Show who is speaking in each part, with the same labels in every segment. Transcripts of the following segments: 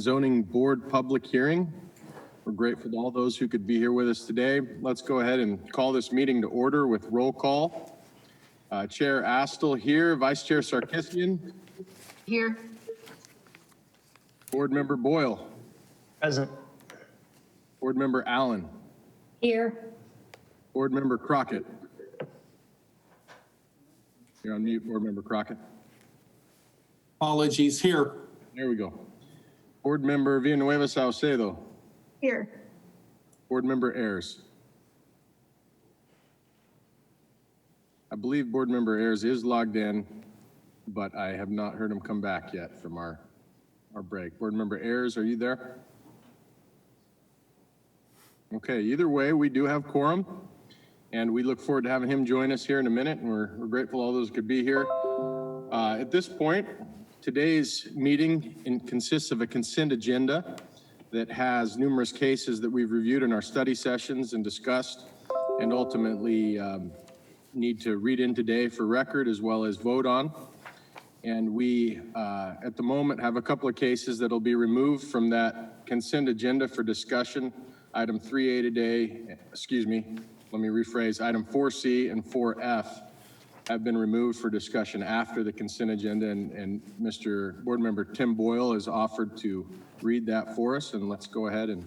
Speaker 1: Zoning Board public hearing. We're grateful to all those who could be here with us today. Let's go ahead and call this meeting to order with roll call. Chair Astle here, Vice Chair Sarkisian.
Speaker 2: Here.
Speaker 1: Board Member Boyle.
Speaker 3: Present.
Speaker 1: Board Member Allen.
Speaker 2: Here.
Speaker 1: Board Member Crockett. You're on mute, Board Member Crockett.
Speaker 4: Apologies, here.
Speaker 1: There we go. Board Member Villanueva Saucedo.
Speaker 2: Here.
Speaker 1: Board Member Ayers. I believe Board Member Ayers is logged in, but I have not heard him come back yet from our break. Board Member Ayers, are you there? Okay, either way, we do have quorum, and we look forward to having him join us here in a minute, and we're grateful all those could be here. At this point, today's meeting consists of a consent agenda that has numerous cases that we've reviewed in our study sessions and discussed, and ultimately need to read in today for record as well as vote on. And we, at the moment, have a couple of cases that'll be removed from that consent agenda for discussion. Item 3A today, excuse me, let me rephrase, item 4C and 4F have been removed for discussion after the consent agenda, and Mr. Board Member Tim Boyle has offered to read that for us, and let's go ahead and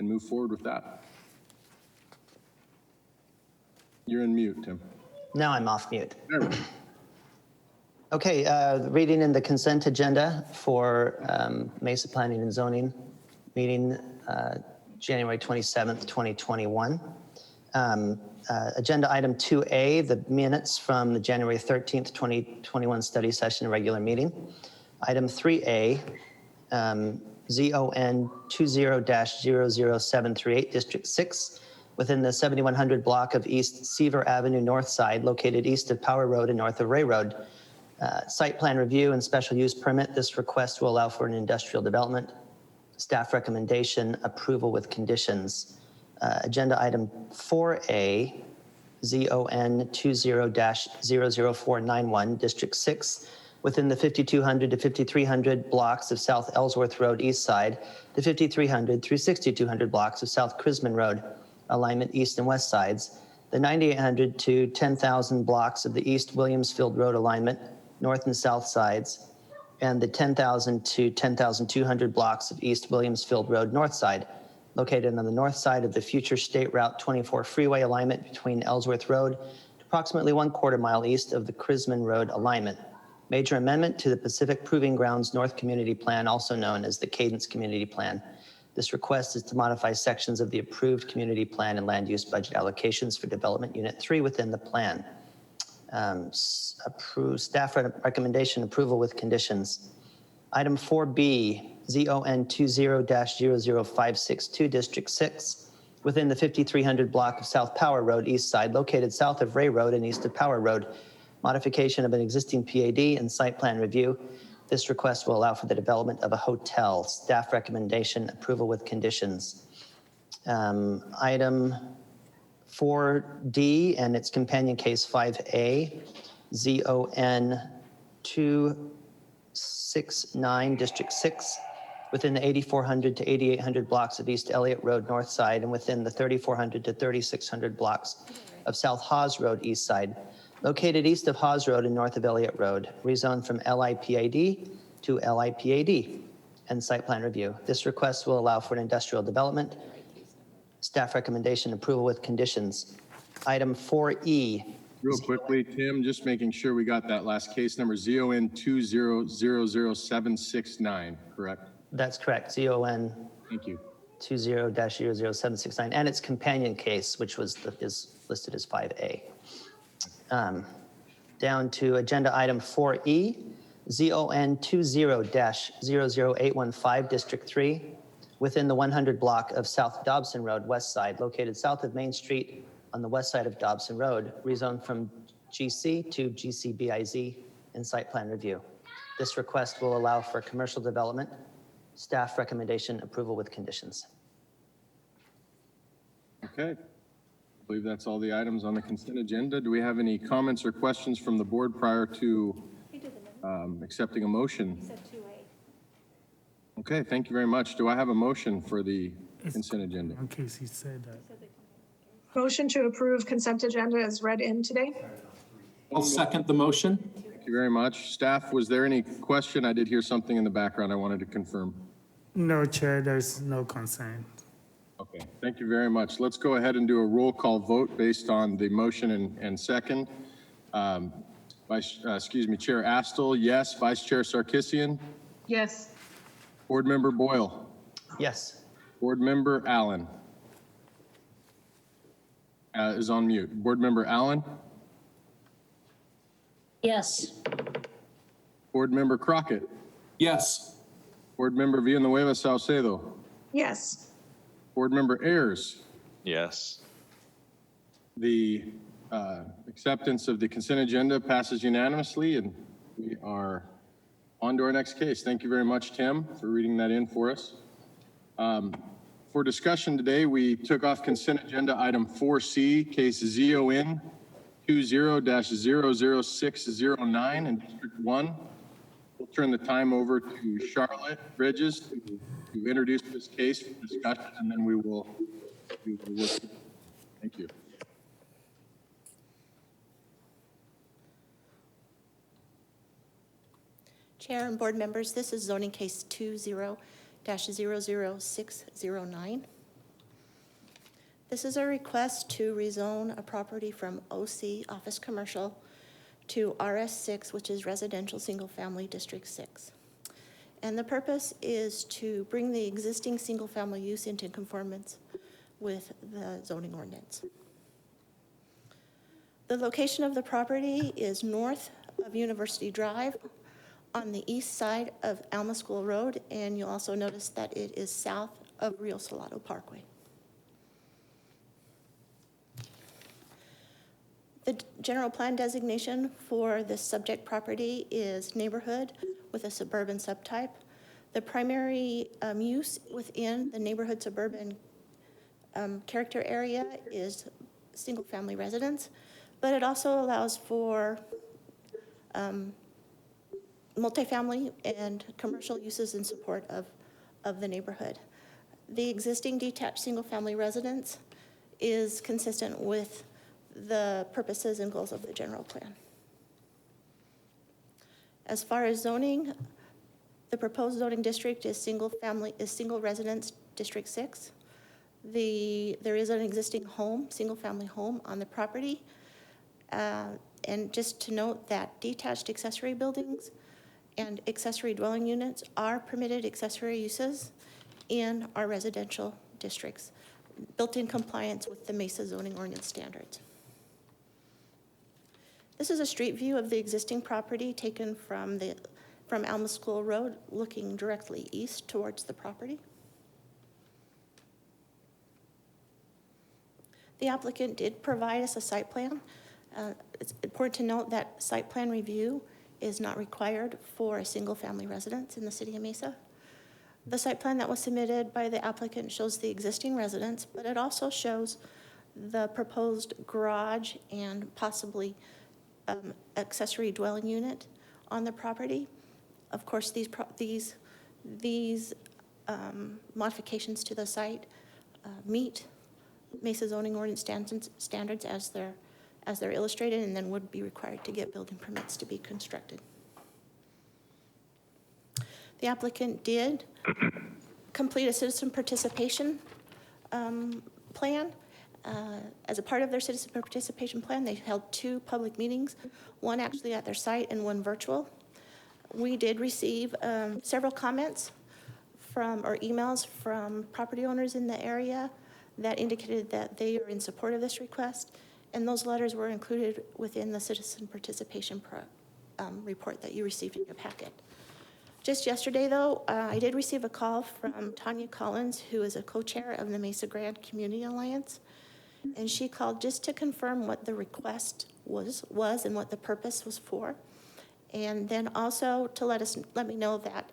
Speaker 1: move forward with that. You're in mute, Tim.
Speaker 3: Now I'm off mute.
Speaker 1: There we go.
Speaker 3: Okay, reading in the consent agenda for Mesa Planning and Zoning meeting January 27th, 2021. Agenda item 2A, the minutes from the January 13th, 2021 study session regular meeting. Item 3A, ZON 20-00738, District 6, within the 7100 block of East Seaver Avenue North Side, located east of Power Road and north of Ray Road. Site plan review and special use permit. This request will allow for an industrial development. Staff recommendation, approval with conditions. Agenda item 4A, ZON 20-00491, District 6, within the 5200 to 5300 blocks of South Ellsworth Road East Side, the 5300 through 6200 blocks of South Crisman Road, alignment east and west sides, the 9800 to 10,000 blocks of the East Williamsfield Road alignment, north and south sides, and the 10,000 to 10,200 blocks of East Williamsfield Road north side, located on the north side of the future State Route 24 freeway alignment between Ellsworth Road to approximately 1/4 mile east of the Crisman Road alignment. Major amendment to the Pacific Proving Grounds North Community Plan, also known as the Cadence Community Plan. This request is to modify sections of the approved community plan and land use budget allocations for Development Unit 3 within the plan. Staff recommendation approval with conditions. Item 4B, ZON 20-00562, District 6, within the 5300 block of South Power Road East Side, located south of Ray Road and east of Power Road. Modification of an existing PAD and site plan review. This request will allow for the development of a hotel. Staff recommendation approval with conditions. Item 4D and its companion case 5A, ZON 269, District 6, within the 8400 to 8800 blocks of East Elliott Road North Side and within the 3400 to 3600 blocks of South Hawes Road East Side, located east of Hawes Road and north of Elliott Road, rezoned from LIPAD to LIPAD, and site plan review. This request will allow for an industrial development. Staff recommendation approval with conditions. Item 4E.
Speaker 1: Real quickly, Tim, just making sure we got that last case number, ZON 20-00769, correct?
Speaker 3: That's correct, ZON
Speaker 1: Thank you.
Speaker 3: 20-00769, and its companion case, which was is listed as 5A. Down to agenda item 4E, ZON 20-00815, District 3, within the 100 block of South Dobson Road West Side, located south of Main Street on the west side of Dobson Road, rezoned from GC to GCBIZ in site plan review. This request will allow for commercial development. Staff recommendation approval with conditions.
Speaker 1: Okay. I believe that's all the items on the consent agenda. Do we have any comments or questions from the board prior to accepting a motion?
Speaker 2: You said 2A.
Speaker 1: Okay, thank you very much. Do I have a motion for the consent agenda?
Speaker 4: In case he said that.
Speaker 2: Motion to approve consent agenda is read in today.
Speaker 5: I'll second the motion.
Speaker 1: Thank you very much. Staff, was there any question? I did hear something in the background I wanted to confirm.
Speaker 4: No, Chair, there's no consent.
Speaker 1: Okay, thank you very much. Let's go ahead and do a roll call vote based on the motion and second. Chair Astle, yes. Vice Chair Sarkisian,
Speaker 2: Yes.
Speaker 1: Board Member Boyle,
Speaker 3: Yes.
Speaker 1: Board Member Allen is on mute. Board Member Allen,
Speaker 2: Yes.
Speaker 1: Board Member Crockett,
Speaker 5: Yes.
Speaker 1: Board Member Villanueva Salcedo,
Speaker 2: Yes.
Speaker 1: Board Member Ayers.
Speaker 6: Yes.
Speaker 1: The acceptance of the consent agenda passes unanimously, and we are on to our next case. Thank you very much, Tim, for reading that in for us. For discussion today, we took off consent agenda item 4C, case ZON 20-00609 in District 1. We'll turn the time over to Charlotte Bridges to introduce this case for discussion, and then we will work. Thank you.
Speaker 7: Chair and board members, this is zoning case 20-00609. This is a request to rezone a property from OC, Office Commercial, to RS6, which is Residential Single Family District 6. And the purpose is to bring the existing single-family use into conformance with the zoning ordinance. The location of the property is north of University Drive on the east side of Alma School Road, and you'll also notice that it is south of Rio Salado Parkway. The general plan designation for this subject property is neighborhood with a suburban subtype. The primary use within the neighborhood suburban character area is single-family residence, but it also allows for multifamily and commercial uses in support of the neighborhood. The existing detached single-family residence is consistent with the purposes and goals of the general plan. As far as zoning, the proposed zoning district is single residence District 6. There is an existing home, single-family home on the property. And just to note that detached accessory buildings and accessory dwelling units are permitted accessory uses in our residential districts, built in compliance with the Mesa zoning ordinance standards. This is a street view of the existing property taken from Alma School Road, looking directly east towards the property. The applicant did provide us a site plan. It's important to note that site plan review is not required for a single-family residence in the city of Mesa. The site plan that was submitted by the applicant shows the existing residence, but it also shows the proposed garage and possibly accessory dwelling unit on the property. Of course, these modifications to the site meet Mesa zoning ordinance standards as they're illustrated, and then would be required to get building permits to be constructed. The applicant did complete a citizen participation plan. As a part of their citizen participation plan, they held 2 public meetings, one actually at their site and one virtual. We did receive several comments or emails from property owners in the area that indicated that they are in support of this request, and those letters were included within the citizen participation report that you received in your packet. Just yesterday, though, I did receive a call from Tanya Collins, who is a co-chair of the Mesa Grande Community Alliance, and she called just to confirm what the request was and what the purpose was for, and then also to let me know that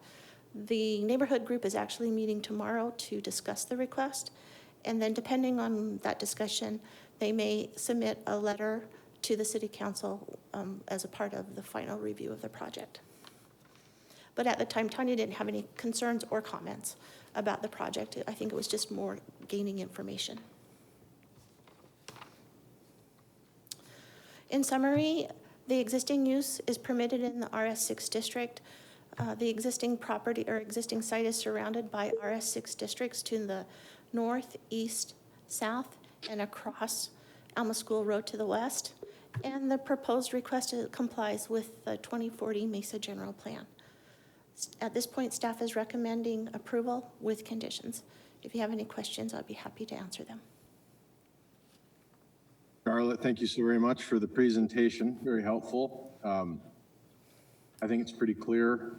Speaker 7: the neighborhood group is actually meeting tomorrow to discuss the request, and then depending on that discussion, they may submit a letter to the city council as a part of the final review of the project. But at the time, Tanya didn't have any concerns or comments about the project. I think it was just more gaining information. In summary, the existing use is permitted in the RS6 district. The existing property or existing site is surrounded by RS6 districts to the north, east, south, and across Alma School Road to the west. And the proposed request complies with the 2040 Mesa General Plan. At this point, staff is recommending approval with conditions. If you have any questions, I'd be happy to answer them.
Speaker 1: Charlotte, thank you so very much for the presentation. Very helpful. I think it's pretty clear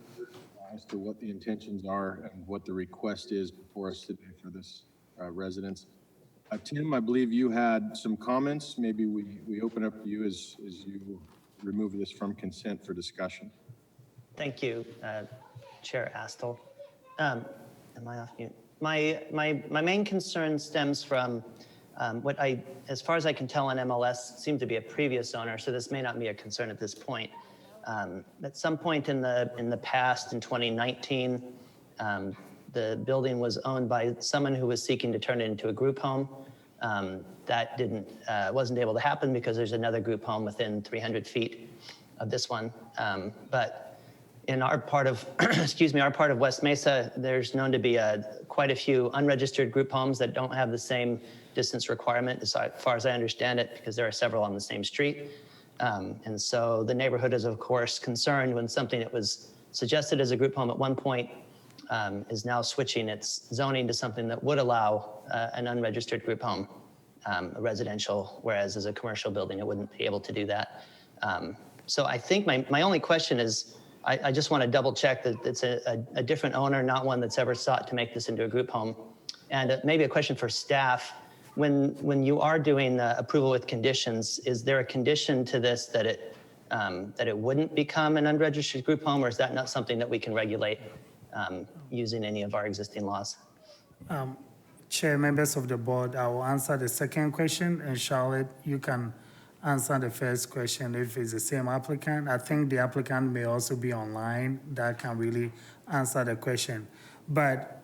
Speaker 1: as to what the intentions are and what the request is before us today for this residence. Tim, I believe you had some comments. Maybe we open up to you as you remove this from consent for discussion.
Speaker 3: Thank you, Chair Astle. Am I off mute? My main concern stems from what as far as I can tell on MLS, seemed to be a previous owner, so this may not be a concern at this point. At some point in the past, in 2019, the building was owned by someone who was seeking to turn it into a group home. That wasn't able to happen because there's another group home within 300 feet of this one. But in our part of, our part of West Mesa, there's known to be quite a few unregistered group homes that don't have the same distance requirement, as far as I understand it, because there are several on the same street. And so the neighborhood is, of course, concerned when something that was suggested as a group home at one point is now switching its zoning to something that would allow an unregistered group home, a residential, whereas as a commercial building, it wouldn't be able to do that. So I think my only question is, I just want to double check that it's a different owner, not one that's ever sought to make this into a group home. And maybe a question for staff. When you are doing approval with conditions, is there a condition to this that it wouldn't become an unregistered group home, or is that not something that we can regulate using any of our existing laws?
Speaker 4: Chair, members of the board, I will answer the second question, and Charlotte, you can answer the first question if it's the same applicant. I think the applicant may also be online that can really answer the question. But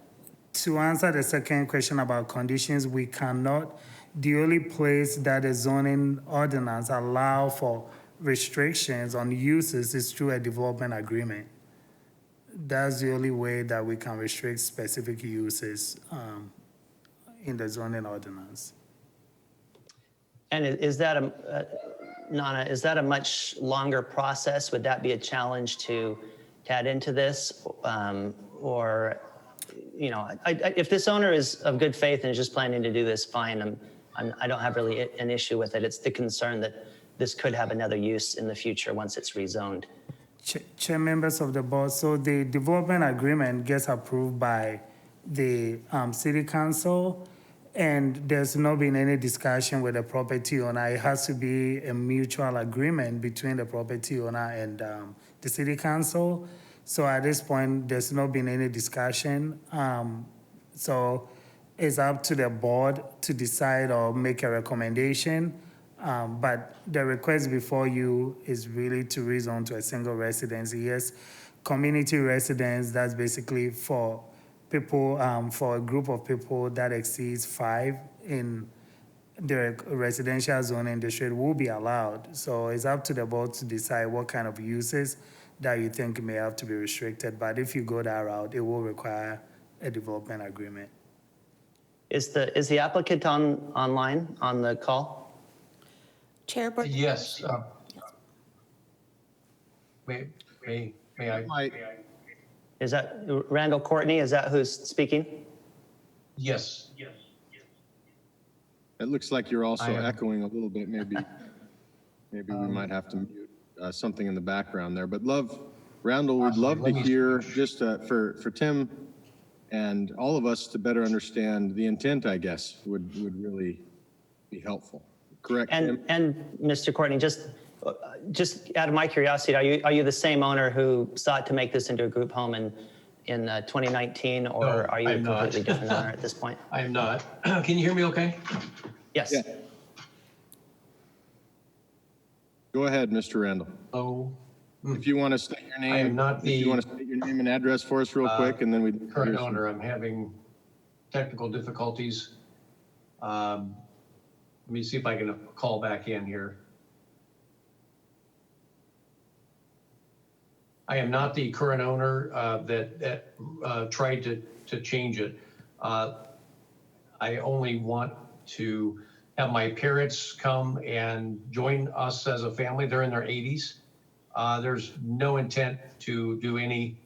Speaker 4: to answer the second question about conditions, we cannot, the only place that the zoning ordinance allow for restrictions on uses is through a development agreement. That's the only way that we can restrict specific uses in the zoning ordinance.
Speaker 3: And is that Nana, is that a much longer process? Would that be a challenge to add into this? Or, if this owner is of good faith and is just planning to do this, fine. I don't have really an issue with it. It's the concern that this could have another use in the future once it's rezoned.
Speaker 4: Chair, members of the board, so the development agreement gets approved by the city council, and there's not been any discussion with the property owner. It has to be a mutual agreement between the property owner and the city council. So at this point, there's not been any discussion. So it's up to the board to decide or make a recommendation. But the request before you is really to rezone to a single residence. Yes, community residence, that's basically for people, for a group of people that exceeds 5 in the residential zoning district will be allowed. So it's up to the board to decide what kind of uses that you think may have to be restricted. But if you go that route, it will require a development agreement.
Speaker 3: Is the applicant online on the call?
Speaker 7: Chair Board.
Speaker 6: Yes. May I?
Speaker 3: Is that Randall Courtney? Is that who's speaking?
Speaker 6: Yes.
Speaker 1: It looks like you're also
Speaker 6: I am.
Speaker 1: echoing a little bit. Maybe we might have to mute something in the background there. But Randall, we'd love to
Speaker 6: Let me
Speaker 1: hear
Speaker 6: switch.
Speaker 1: just for Tim and all of us to better understand the intent, I guess, would really be helpful. Correct, Tim?
Speaker 3: And Mr. Courtney, just out of my curiosity, are you the same owner who sought to make this into a group home in 2019, or
Speaker 6: No,
Speaker 3: are you a
Speaker 6: I'm not.
Speaker 3: completely different owner at this point?
Speaker 6: I am not. Can you hear me okay?
Speaker 3: Yes.
Speaker 1: Yeah. Go ahead, Mr. Randall.
Speaker 6: Oh,
Speaker 1: If you want to state your name.
Speaker 6: I am not
Speaker 1: If you
Speaker 6: the
Speaker 1: want to state your name and address for us real quick, and then we.
Speaker 6: current owner. I'm having technical difficulties. Let me see if I can call back in here. I am not the current owner that tried to change it. I only want to have my parents come and join us as a family. They're in their 80s. There's no intent to do any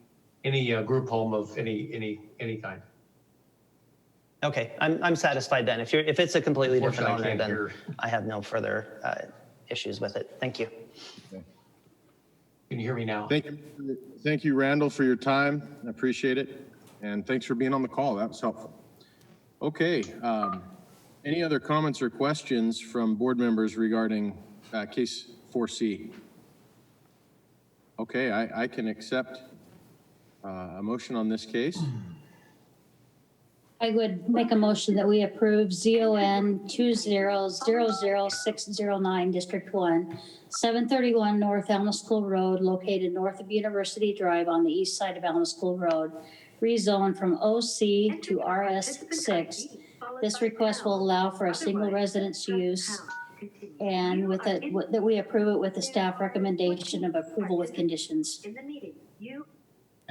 Speaker 6: group home of any kind.
Speaker 3: Okay, I'm satisfied then. If it's a completely different
Speaker 6: Unfortunately, I
Speaker 3: owner,
Speaker 6: can't
Speaker 3: then
Speaker 6: hear.
Speaker 3: I have no further issues with it. Thank you.
Speaker 6: Can you hear me now?
Speaker 1: Thank you, Randall, for your time. I appreciate it. And thanks for being on the call. That was helpful. Okay. Any other comments or questions from board members regarding case 4C? Okay, I can accept a motion on this case.
Speaker 8: I would make a motion that we approve ZON 2000609, District 1, 731 North Alma School Road, located north of University Drive on the east side of Alma School Road, rezoned from OC to RS6. This request will allow for a single residence use, and that we approve it with the staff recommendation of approval with conditions.
Speaker 1: Thank you.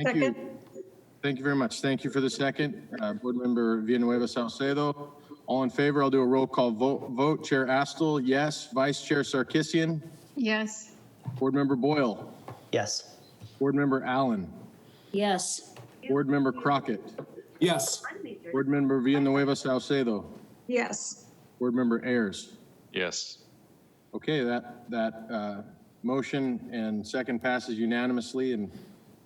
Speaker 2: Second.
Speaker 1: Thank you very much. Thank you for the second. Board Member Villanueva Salcedo. All in favor, I'll do a roll call vote. Chair Astle, yes. Vice Chair Sarkisian.
Speaker 2: Yes.
Speaker 1: Board Member Boyle.
Speaker 3: Yes.
Speaker 1: Board Member Allen.
Speaker 8: Yes.
Speaker 1: Board Member Crockett.
Speaker 5: Yes.
Speaker 1: Board Member Villanueva Salcedo.
Speaker 2: Yes.
Speaker 1: Board Member Ayers.
Speaker 9: Yes.
Speaker 1: Okay, that motion and second passes unanimously, and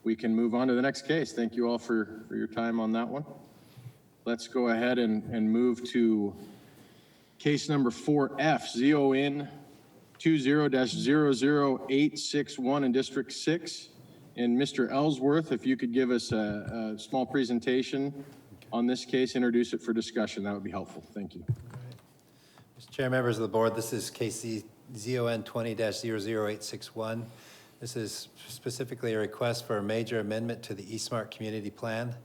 Speaker 1: we can move on to the next case. Thank you all for your time on that one. Let's go ahead and move to case number 4F, ZON 20-00861 in District 6. And Mr. Ellsworth, if you could give us a small presentation on this case, introduce it for discussion, that would be helpful. Thank you.
Speaker 10: Mr. Chair, members of the board, this is case ZON 20-00861. This is specifically a request for a major amendment to the Eastmark Community Plan.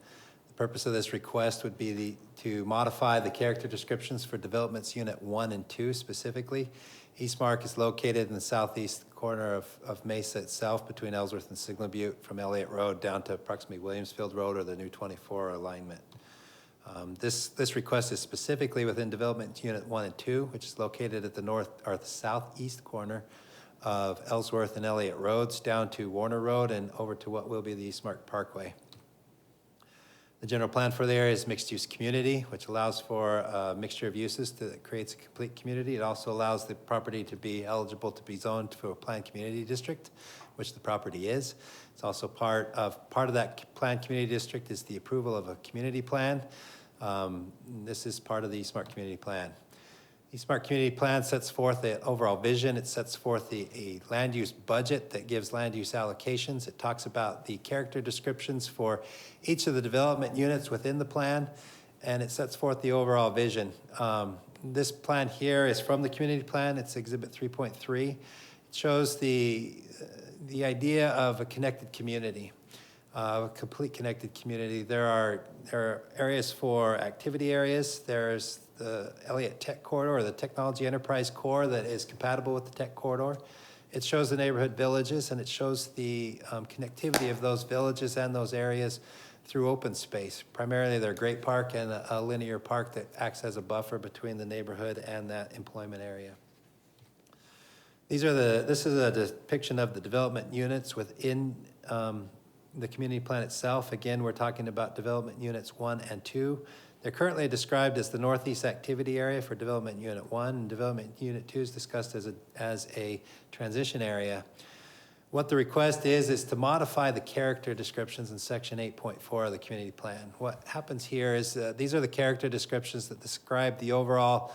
Speaker 10: The purpose of this request would be to modify the character descriptions for developments unit 1 and 2 specifically. Eastmark is located in the southeast corner of Mesa itself, between Ellsworth and Signal Butte, from Elliott Road down to approximately Williamsfield Road, or the new 24 alignment. This request is specifically within development unit 1 and 2, which is located at the north or the southeast corner of Ellsworth and Elliott Roads, down to Warner Road and over to what will be the Eastmark Parkway. The general plan for the area is mixed-use community, which allows for a mixture of uses that creates a complete community. It also allows the property to be eligible to be zoned for a planned community district, which the property is. It's also part of that planned community district is the approval of a community plan. This is part of the Eastmark Community Plan. Eastmark Community Plan sets forth the overall vision. It sets forth a land use budget that gives land use allocations. It talks about the character descriptions for each of the development units within the plan, and it sets forth the overall vision. This plan here is from the community plan. It's Exhibit 3.3. It shows the idea of a connected community, a complete connected community. There are areas for activity areas. There's the Elliott Tech Corridor, or the Technology Enterprise Core, that is compatible with the Tech Corridor. It shows the neighborhood villages, and it shows the connectivity of those villages and those areas through open space. Primarily, they're Great Park and a linear park that acts as a buffer between the neighborhood and that employment area. This is a depiction of the development units within the community plan itself. Again, we're talking about development units 1 and 2. They're currently described as the northeast activity area for development unit 1, and development unit 2 is discussed as a transition area. What the request is to modify the character descriptions in section 8.4 of the community plan. What happens here is these are the character descriptions that describe the overall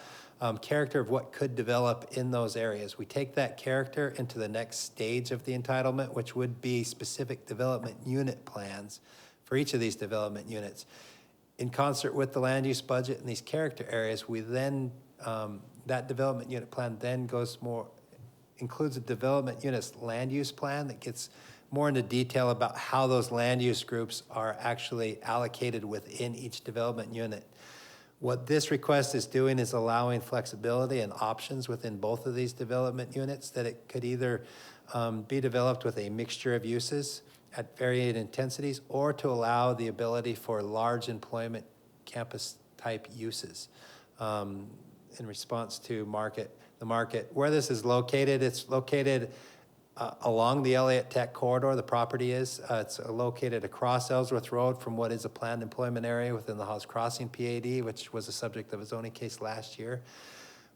Speaker 10: character of what could develop in those areas. We take that character into the next stage of the entitlement, which would be specific development unit plans for each of these development units. In concert with the land use budget in these character areas, we then, that development unit plan then includes a development unit's land use plan that gets more into detail about how those land use groups are actually allocated within each development unit. What this request is doing is allowing flexibility and options within both of these development units, that it could either be developed with a mixture of uses at varying intensities, or to allow the ability for large employment campus type uses in response to the market. Where this is located, it's located along the Elliott Tech corridor, the property is. It's located across Ellsworth Road from what is a planned employment area within the Hawes Crossing PAD, which was the subject of a zoning case last year.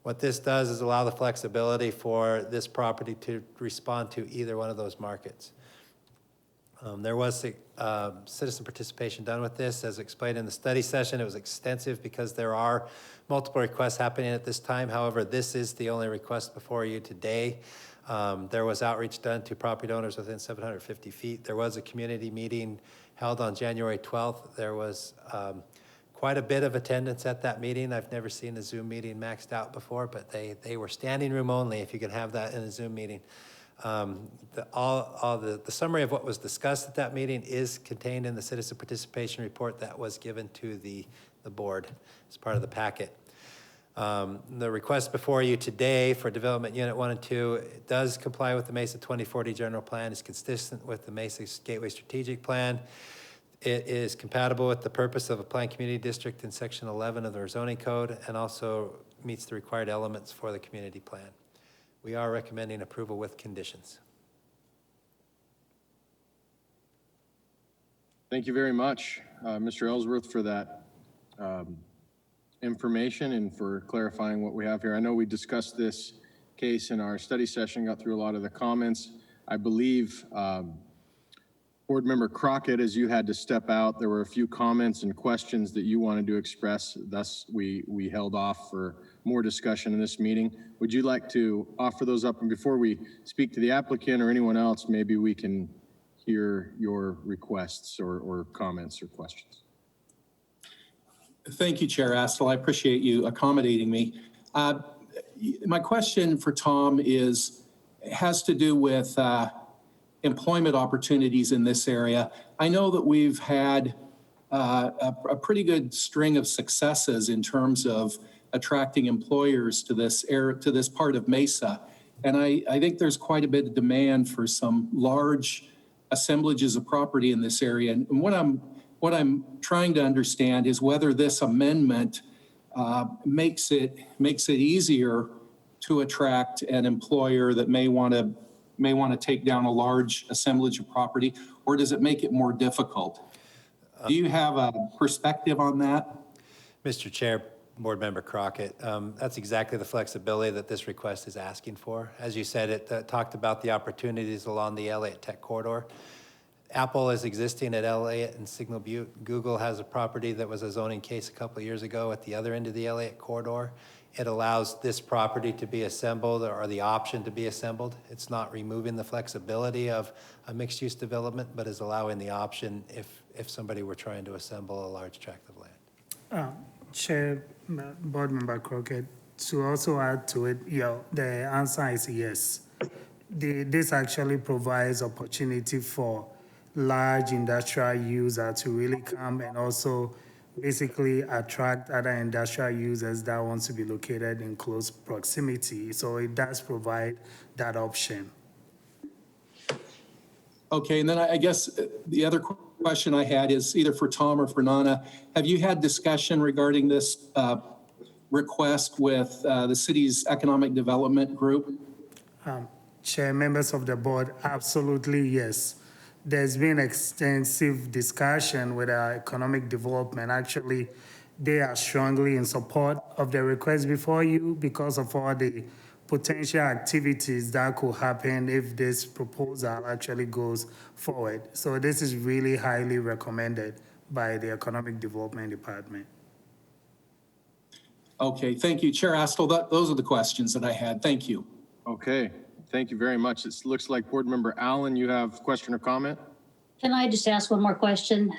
Speaker 10: What this does is allow the flexibility for this property to respond to either one of those markets. There was citizen participation done with this. As explained in the study session, it was extensive because there are multiple requests happening at this time. However, this is the only request before you today. There was outreach done to property owners within 750 feet. There was a community meeting held on January 12th. There was quite a bit of attendance at that meeting. I've never seen a Zoom meeting maxed out before, but they were standing room only, if you could have that in a Zoom meeting. The summary of what was discussed at that meeting is contained in the citizen participation report that was given to the board as part of the packet. The request before you today for Development Unit 1 and 2 it does comply with the Mesa 2040 General Plan, is consistent with the Mesa Gateway Strategic Plan. It is compatible with the purpose of a planned community district in Section 11 of the zoning code, and also meets the required elements for the community plan. We are recommending approval with conditions.
Speaker 1: Thank you very much, Mr. Ellsworth, for that information and for clarifying what we have here. I know we discussed this case in our study session, got through a lot of the comments. I believe Board Member Crockett, as you had to step out, there were a few comments and questions that you wanted to express. Thus, we held off for more discussion in this meeting. Would you like to offer those up? And before we speak to the applicant or anyone else, maybe we can hear your requests or comments or questions.
Speaker 5: Thank you, Chair Astle. I appreciate you accommodating me. My question for Tom has to do with employment opportunities in this area. I know that we've had a pretty good string of successes in terms of attracting employers to this part of Mesa. And I think there's quite a bit of demand for some large assemblages of property in this area. And what I'm trying to understand is whether this amendment makes it easier to attract an employer that may want to take down a large assemblage of property, or does it make it more difficult? Do you have a perspective on that?
Speaker 10: Mr. Chair, Board Member Crockett, that's exactly the flexibility that this request is asking for. As you said, it talked about the opportunities along the Elliott Tech corridor. Apple is existing at Elliott and Signal Butte. Google has a property that was a zoning case a couple of years ago at the other end of the Elliott corridor. It allows this property to be assembled, or the option to be assembled. It's not removing the flexibility of a mixed-use development, but is allowing the option if somebody were trying to assemble a large tract of land.
Speaker 4: Chair, Board Member Crockett, to also add to it, the answer is yes. This actually provides opportunity for large industrial users to really come and also basically attract other industrial users that want to be located in close proximity. So it does provide that option.
Speaker 5: Okay, and then I guess the other question I had is either for Tom or for Nana. Have you had discussion regarding this request with the city's economic development group?
Speaker 4: Chair, members of the board, absolutely yes. There's been extensive discussion with our economic development. Actually, they are strongly in support of the request before you because of all the potential activities that could happen if this proposal actually goes forward. So this is really highly recommended by the Economic Development Department.
Speaker 5: Okay, thank you. Chair Astle, those are the questions that I had. Thank you.
Speaker 1: Okay, thank you very much. It looks like Board Member Allen, you have a question or comment?
Speaker 8: Can I just ask one more question?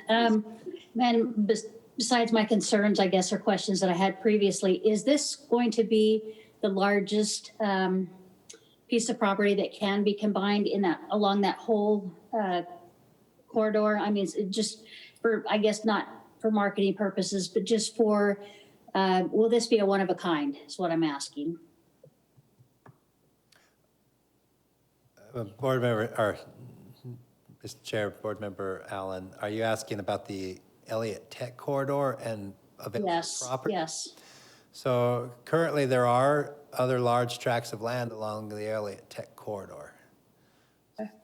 Speaker 8: Besides my concerns, I guess, or questions that I had previously, is this going to be the largest piece of property that can be combined in that, along that whole corridor? I mean, it's just for, I guess, not for marketing purposes, but just for, will this be a one of a kind, is what I'm asking.
Speaker 10: Board member, or Mr. Chair, Board Member Allen, are you asking about the Elliott Tech corridor and available
Speaker 8: Yes,
Speaker 10: property?
Speaker 8: yes.
Speaker 10: So currently, there are other large tracts of land along the Elliott Tech corridor.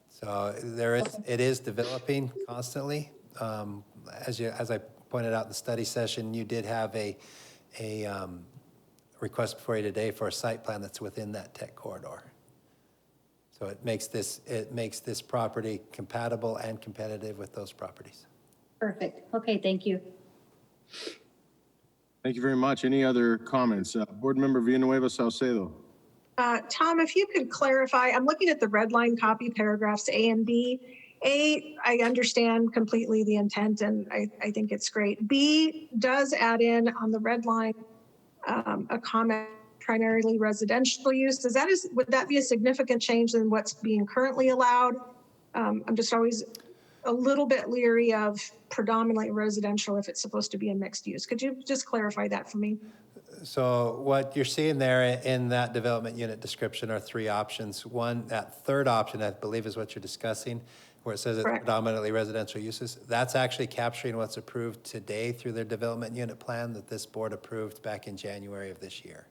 Speaker 10: So there is, it is developing constantly. As I pointed out in the study session, you did have a request before you today for a site plan that's within that tech corridor. So it makes this property compatible and competitive with those properties.
Speaker 8: Perfect. Okay, thank you.
Speaker 1: Thank you very much. Any other comments? Board Member Villanueva Salcedo.
Speaker 2: Tom, if you could clarify, I'm looking at the red line copy paragraphs A and B. A, I understand completely the intent and I think it's great. B does add in on the red line a comment, primarily residential use. Would that be a significant change than what's being currently allowed? I'm just always a little bit leery of predominantly residential if it's supposed to be a mixed use. Could you just clarify that for me?
Speaker 10: So what you're seeing there in that development unit description are three options. One, that third option, I believe is what you're discussing, where it says it's
Speaker 2: Correct.
Speaker 10: predominantly residential uses. That's actually capturing what's approved today through their development unit plan that this board approved back in January of this year.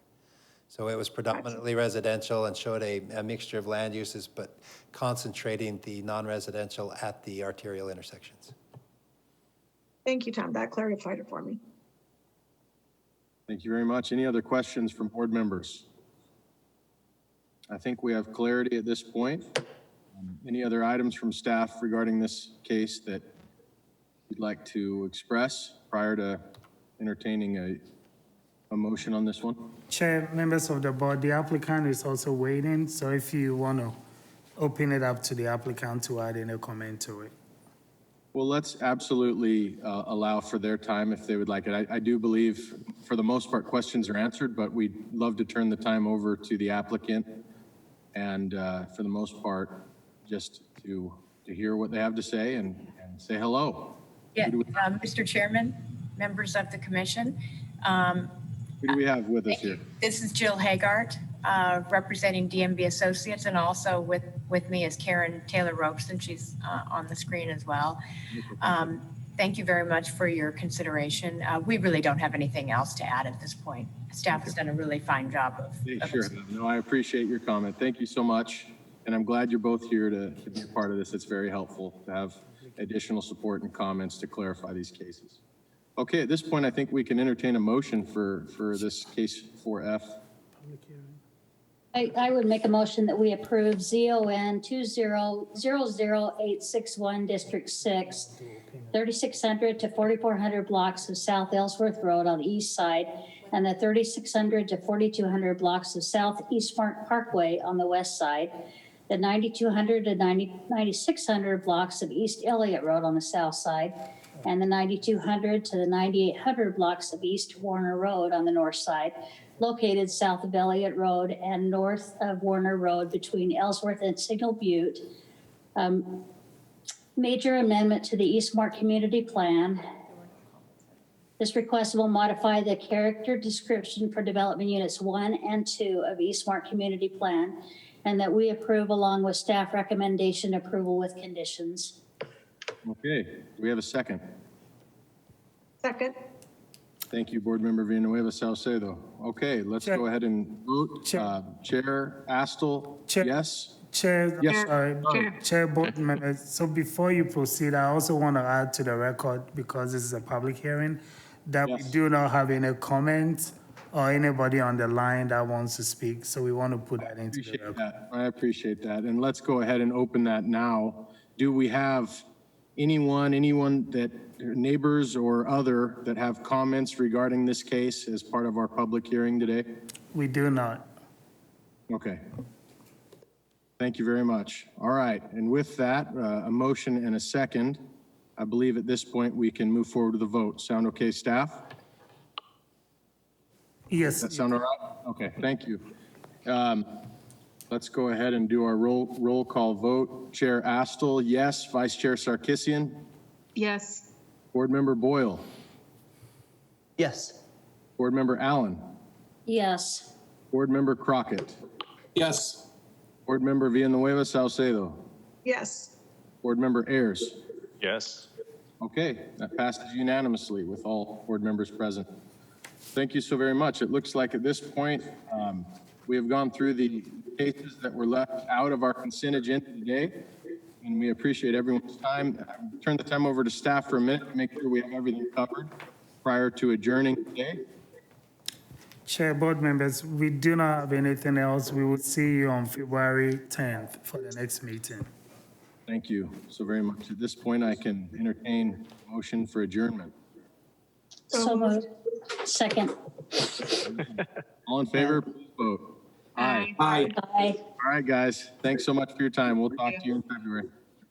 Speaker 10: So it was predominantly residential and showed a mixture of land uses, but concentrating the non-residential at the arterial intersections.
Speaker 2: Thank you, Tom. That clarified it for me.
Speaker 1: Thank you very much. Any other questions from board members? I think we have clarity at this point. Any other items from staff regarding this case that you'd like to express prior to entertaining a motion on this one?
Speaker 4: Chair, members of the board, the applicant is also waiting, so if you want to open it up to the applicant to add any comment to it.
Speaker 1: Well, let's absolutely allow for their time if they would like it. I do believe, for the most part, questions are answered, but we'd love to turn the time over to the applicant and, for the most part, just to hear what they have to say and say hello.
Speaker 9: Yeah, Mr. Chairman, members of the commission.
Speaker 1: Who do we have with us here?
Speaker 9: This is Jill Hagart, representing DMB Associates, and also with me is Karen Taylor Robeson. She's on the screen as well. Thank you very much for your consideration. We really don't have anything else to add at this point. Staff has done a really fine job of
Speaker 1: Sure. No, I appreciate your comment. Thank you so much. And I'm glad you're both here to be a part of this. It's very helpful to have additional support and comments to clarify these cases. Okay, at this point, I think we can entertain a motion for this case 4F.
Speaker 8: I would make a motion that we approve ZON 2000861 District 6, 3600 to 4400 blocks of South Ellsworth Road on the east side, and the 3600 to 4200 blocks of South East Parkway on the west side, the 9200 to 9600 blocks of East Elliott Road on the south side, and the 9200 to the 9800 blocks of East Warner Road on the north side, located south of Elliott Road and north of Warner Road between Ellsworth and Signal Butte. Major amendment to the Eastmark Community Plan. This request will modify the character description for development units 1 and 2 of Eastmark Community Plan, and that we approve along with staff recommendation approval with conditions.
Speaker 1: Okay, do we have a second?
Speaker 2: Second.
Speaker 1: Thank you, Board Member Villanueva Salcedo. Okay, let's
Speaker 4: Chair.
Speaker 1: go ahead and vote.
Speaker 4: Chair.
Speaker 1: Chair Astle,
Speaker 4: Chair.
Speaker 1: yes?
Speaker 4: Chair,
Speaker 1: Yes.
Speaker 4: Chair, board members, so before you proceed, I also want to add to the record, because this is a public hearing, that we
Speaker 1: Yes.
Speaker 4: do not have any comments or anybody on the line that wants to speak, so we want to put that into the
Speaker 1: Appreciate
Speaker 4: record.
Speaker 1: that. I appreciate that. And let's go ahead and open that now. Do we have anyone that, neighbors or other, that have comments regarding this case as part of our public hearing today?
Speaker 4: We do not.
Speaker 1: Okay. Thank you very much. All right, and with that, a motion and a second, I believe at this point we can move forward to the vote. Sound okay, staff?
Speaker 4: Yes,
Speaker 1: That sound all right? Okay, thank you. let's go ahead and do our roll call vote. Chair Astle, yes. Vice Chair Sarkisian,
Speaker 11: Yes.
Speaker 1: Board Member Boyle,
Speaker 3: Yes.
Speaker 1: Board Member Allen,
Speaker 8: Yes.
Speaker 1: Board Member Crockett,
Speaker 5: Yes.
Speaker 1: Board Member Villanueva Salcedo,
Speaker 2: Yes.
Speaker 1: Board Member Ayers.
Speaker 12: Yes.
Speaker 1: Okay, that passes unanimously with all board members present. Thank you so very much. It looks like at this point, we have gone through the cases that were left out of our consent agenda today, and we appreciate everyone's time. Turn the time over to staff for a minute to make sure we have everything covered prior to adjourning today.
Speaker 4: Chair, board members, we do not have anything else. We will see you on February 10th for the next meeting.
Speaker 1: Thank you so very much. At this point, I can entertain a motion for adjournment.
Speaker 8: So moved. Second.
Speaker 1: All in favor, please vote. Aye.
Speaker 5: Aye.
Speaker 8: Aye.
Speaker 1: All right, guys. Thanks so much for your time. We'll talk to you in February.